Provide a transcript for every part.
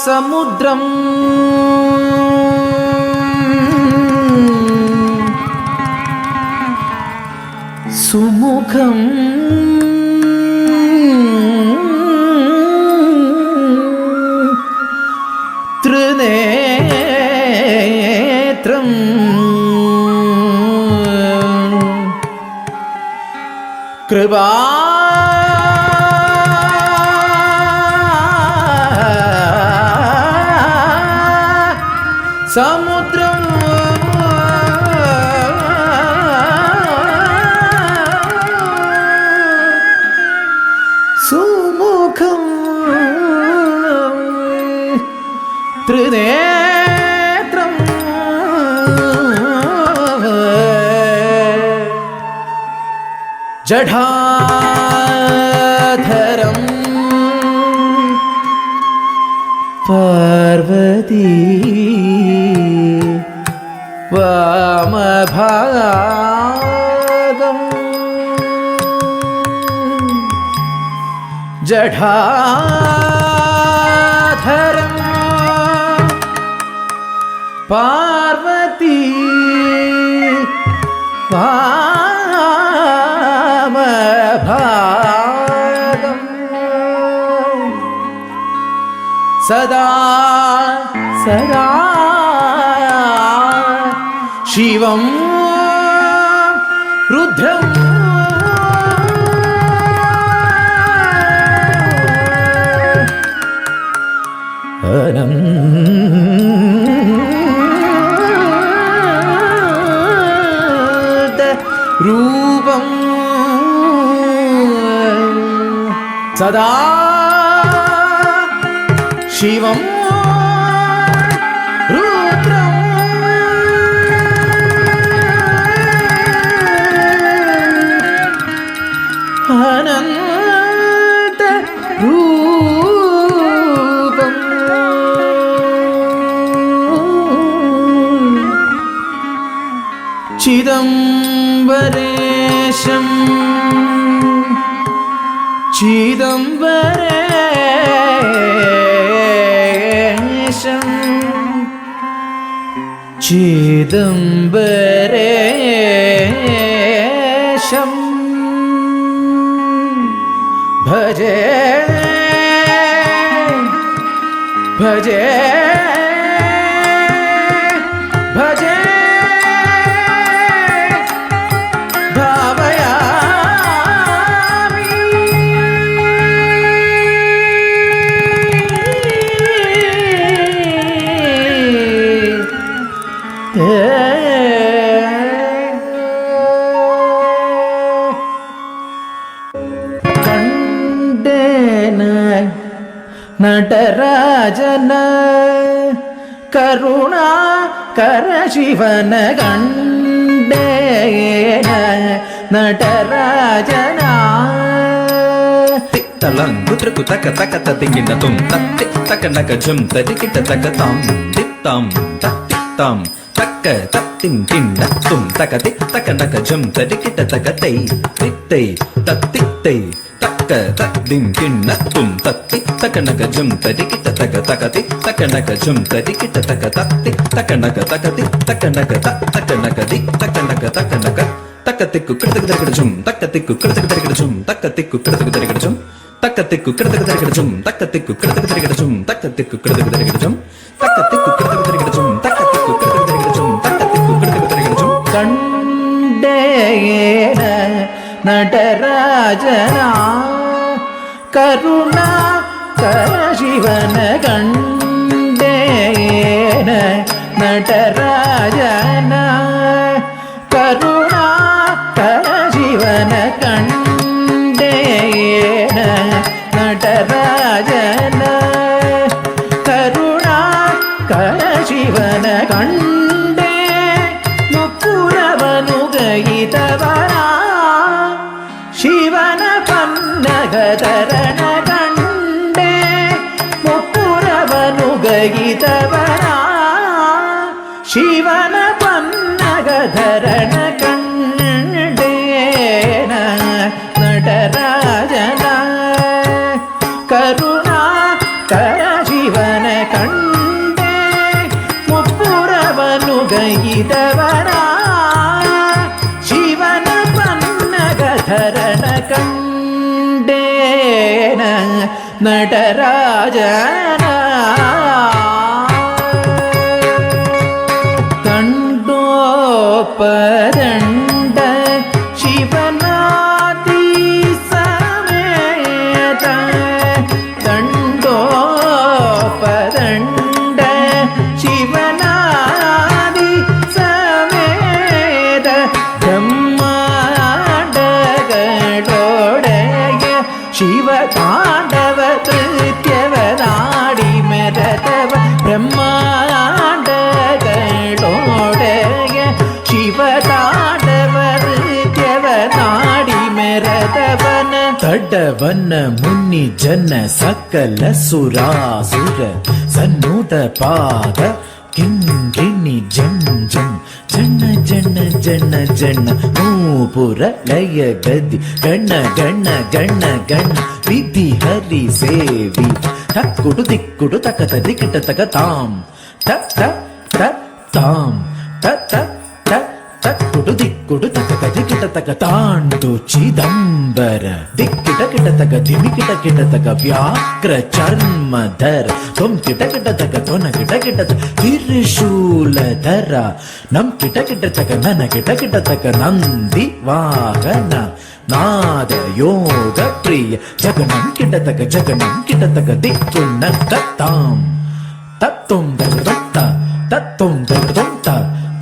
സമുദ്രം സുമുഖം ത്രിനേത്രം കൃപാ സമുദ്രം സുമുഖം ത്രിനേത്രം ജടാധരം പാർവതി വാമഭാഗം ജടാധരം പാർവതി വാമഭാഗം സദാ സദാ ശിവം രുദ്രം അനന്ത രൂപം സദാ ശിവം രുദ്രം അനന്ത രൂപം ചിദംബരേശം ചിദംബരേശം ചിദംബരേശം ഭജേ ഭജേ ഭജേ ഭാവയാമി കണ്ടേന നടരാജന കരുണാകര ശിവന കണ്ടേന നടരാജന തളങ്കുത്രക്കു തക തക തതികിന തും തത്തി തക നക ജും തതികിത തക താം തിത്താം തത്തിത്താം തക തത്തിൻ കിന്ന തും തകതി തക നക ജും തതികിത തക തൈ തിത്തൈ തത്തിത്തൈ തക തത്തിൻ കിന്ന തും തത്തി തക നക ജും തതികിത തക തകതി തക നക ജും തതികിത തക തത്തി തക നക തകതി തക നക തക നകതി തക നക തക നക തക്കത്തിക്കു കിടതകടജും തക്കത്തിക്കു കിടതകടജും തക്കത്തിക്കു കിടതകടജും തക്കത്തിക്കു കിടതകടജും തക്കത്തിക്കു കിടതകടജും തക്കത്തിക്കു കിടതകടജും തക്കത്തിക്കു കിടതകടജും തക്കത്തിക്കു കിടതകടജും തക്കത്തിക്കു കിടതകടജും കണ്ടേന നടരാജന കരുണാകര ശിവന കണ്ടേന നടരാജന കരുണാകര ശിവന കണ്ടേന നടരാജന കരുണാകര ശിവന കണ്ടേ മുക്കുരവനുഗയിതവന ശിവന പന്നഗതരണ കണ്ടേ മുക്കുരവനുഗയിതവന ശിവന പന്നഗധരണ കണ്ടേന നടരാജന കരുണാകര ശിവന நடராஜன தண்டோபதண்ட சிவநாதி சமேத தண்டோபதண்ட சிவநாதி சமேத பிரம்மாண்டகளோடைய சிவதாண்டவ திருத்யவனாடி மெரதவ பிரம்மாண்டகளோடைய சிவதாண்டவ திருத்யவனாடி மெரதவன தடவன முன்னி ஜன சಕಲ ಸುರಾಸುರ ಸನ್ನುತ ಪಾದ ಕಿಂಕಿಣಿ ಜಂ ಜಂ ಜನ್ನ ಜನ್ನ ಜನ್ನ ಜನ್ನ ನೂಪುರ ಲಯ ಗದಿ ಗಣ್ಣ ಗಣ್ಣ ಗಣ್ಣ ಗಣ್ಣ ವಿಧಿ ಹರಿ ಸೇವಿ ತಕ್ಕುಡು ದಿಕ್ಕುಡು ತಕ ದಿಕ್ಕಿಟ ತಕ ತಾಂ ತಕ್ ತಕ್ ತಕ್ ತಾಂ ತಕ್ ತಕ್ ತಕ್ ತಕ್ಕುಡು ದಿಕ್ಕುಡು ತಕ ದಿಕ್ಕಿಟ ತಕ ತಾಂಡು ಚಿದಂಬರ ದಿಕ್ಕಿಟ ಕಿಟ ತಕ ಧಿಮಿ ಕಿಟ ಕಿಟ ತಕ ವ್ಯಾಘ್ರ ಚರ್ಮಧರ ತೊಂ ಕಿಟ ಕಿಟ ತಕ ತೊನ ಕಿಟ ಕಿಟ ತಕ ತ್ರಿಶೂಲಧರ ನಂ ಕಿಟ ಕಿಟ ತಕ ನನ ಕಿಟ ಕಿಟ ತಕ ನಂದಿ ವಾಹನ ನಾದ ಯೋಗ ಪ್ರಿಯ ಜಗನಂ ಕಿಟ ತಕ ದಿಕ್ಕುಣ್ಣ ತತ್ತಾಂ ತತ್ತುಂ ದಗದೊತ್ತ ತತ್ತುಂ ದಗದೊತ್ತ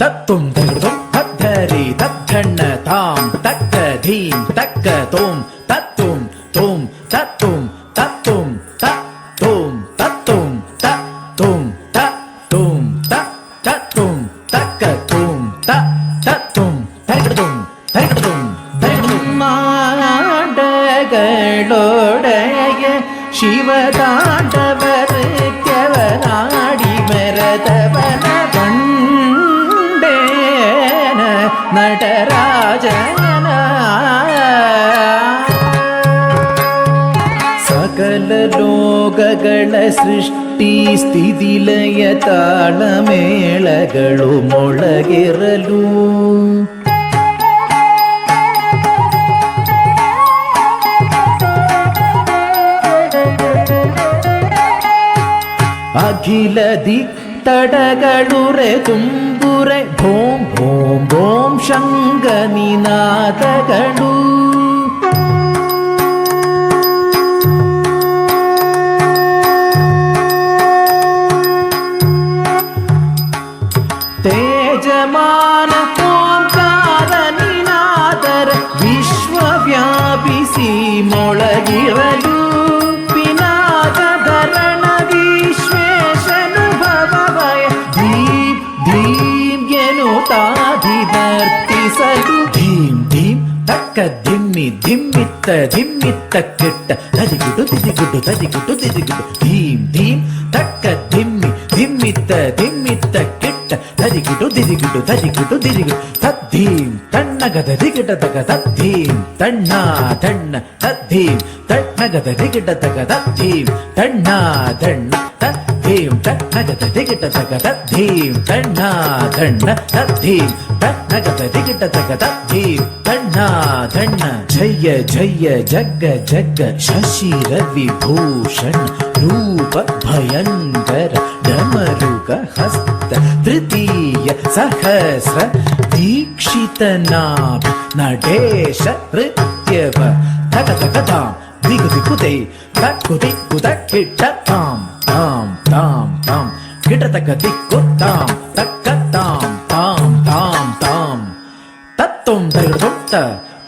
ತತ್ತುಂ ದಗದೊತ್ತ ತದ್ಧರಿ ತದ್ಧಣ್ಣ ತಾಂ ತಕ್ಕ ಧೀಂ ತಕ್ಕ ತೋಂ ತತ್ತುಂ ತೋಂ ತತ್ತುಂ ತತ್ತುಂ ತತ್ತುಂ ತತ್ತುಂ ತತ್ತುಂ ತತ್ತುಂ ತತ್ತುಂ ತಕ್ಕ ತೋಂ ತತ್ತುಂ ತಗಡದುಂ ತಗಡದುಂ ತಗಡದುಂ மாடகளோடைய சிவதாண்டவர் த்யவனாடி மெரதவன கண்டேன நடராஜன ಸಕಲ ಲೋಕಗಳ ಸೃಷ್ಟಿ ಸ್ಥಿತಿಲಯ ತಾಳಮೇಳಗಳು ಮೊಳಗಿರಲು ಅಖಿಲ ದಿಕ್ತಡಗಳುರೆ ತುಂಬುರೆ ಭೋಂ ಭೋಂ ಭೋಂ ಶಂಗ ನಿನಾದಗಳು ತೇಜಮಾನ ಓಂಕಾರ ನಿನಾದರ ವಿಶ್ವವ್ಯಾಪಿಸಿ ಮೊಳಗಿರಲು ಪಿನಾಕಧರಣ ವಿಶ್ವೇಶನುಭವವಯ ಧೀಂ ಧೀಂ ಎನ್ನುತ್ತಾಧಿವರ್ತಿಸಲು ಧೀಂ ಧೀಂ ತಕ್ಕ ಧಿಮ್ಮಿ ಧಿಮ್ಮಿತ್ತ ಧಿಮ್ಮಿತ್ತ ಕೆಟ್ಟ ತದಿಗುಡು ತಿದಿಗುಡು ತದಿಗುಡು ತಿದಿಗುಡು ಧೀಂ ಧೀಂ ತಕ್ಕ ಧಿಮ್ಮಿ ಧಿಮ್ಮಿತ್ತ ಧಿಮ್ಮಿತ್ತ ಕೆಟ್ಟ ತದಿಗುಡು ತಿದಿಗುಡು ತದಿಗುಡು ತಿದಿಗುಡು ತದ್ಧೀಂ ತಣ್ಣಗದ ದಿಗಿಟ ತಗ ತದ್ಧೀಂ ತಣ್ಣ ತಣ್ಣ ತದ್ಧೀಂ ತಣ್ಣಗದ ದಿಗಿಟ ತಗ ತದ್ಧೀಂ ತಣ್ಣ ತಣ್ಣ ತದ್ಧೀಂ ತಣ್ಣಗದ ದಿಗಿಟ ತಗ ತದ್ಧೀಂ ತಣ್ಣ ತಣ್ಣ ತದ್ಧೀಂ ತಣ್ಣಗದ ದಿಗಿಟ ತಗ ತದ್ಧೀಂ ತಣ್ಣ ತಣ್ಣ ಜಯ ಜಯ ಜಗ್ಗ ಜಗ್ಗ ಶಶಿ ರವಿ ಭೂಷಣ ರೂಪ ಭಯಂಕರ ಡಮರುಗ ಹಸ್ತ ತೃತೀಯ ಸಹಸ್ರ ದೀಕ್ಷಿತ ನಾಭಿ ನಡೆಶ ನೃತ್ಯವ ತಕ ತಕ ತಾಂ ದಿಗು ದಿಗುತೆ ತಕ್ಕು ದಿಕ್ಕು ತಕ್ಕಿಟ್ಟ ತಾಂ ತಾಂ ತಾಂ ತಾಂ ಕಿಟ ತಕ ದಿಕ್ಕು ತಾಂ ತಕ್ಕ ತಾಂ ತಾಂ ತಾಂ ತಾಂ ತತ್ತುಂ ದಗದೊತ್ತ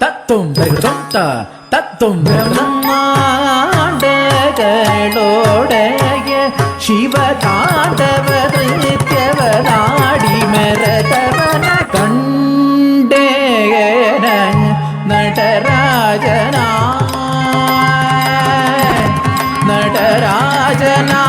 ತತ್ತುಂ ದಗದೊತ್ತ ತತ್ತುಂ ಬ್ರಹ್ಮಾಂಡಗಳೋಡೆಯ ಶಿವತಾಂಡವ ನಿತ್ಯವನಾಡಿ ಮೆರದವನ ಕಂಡೇನ நடராஜனா நடராஜனா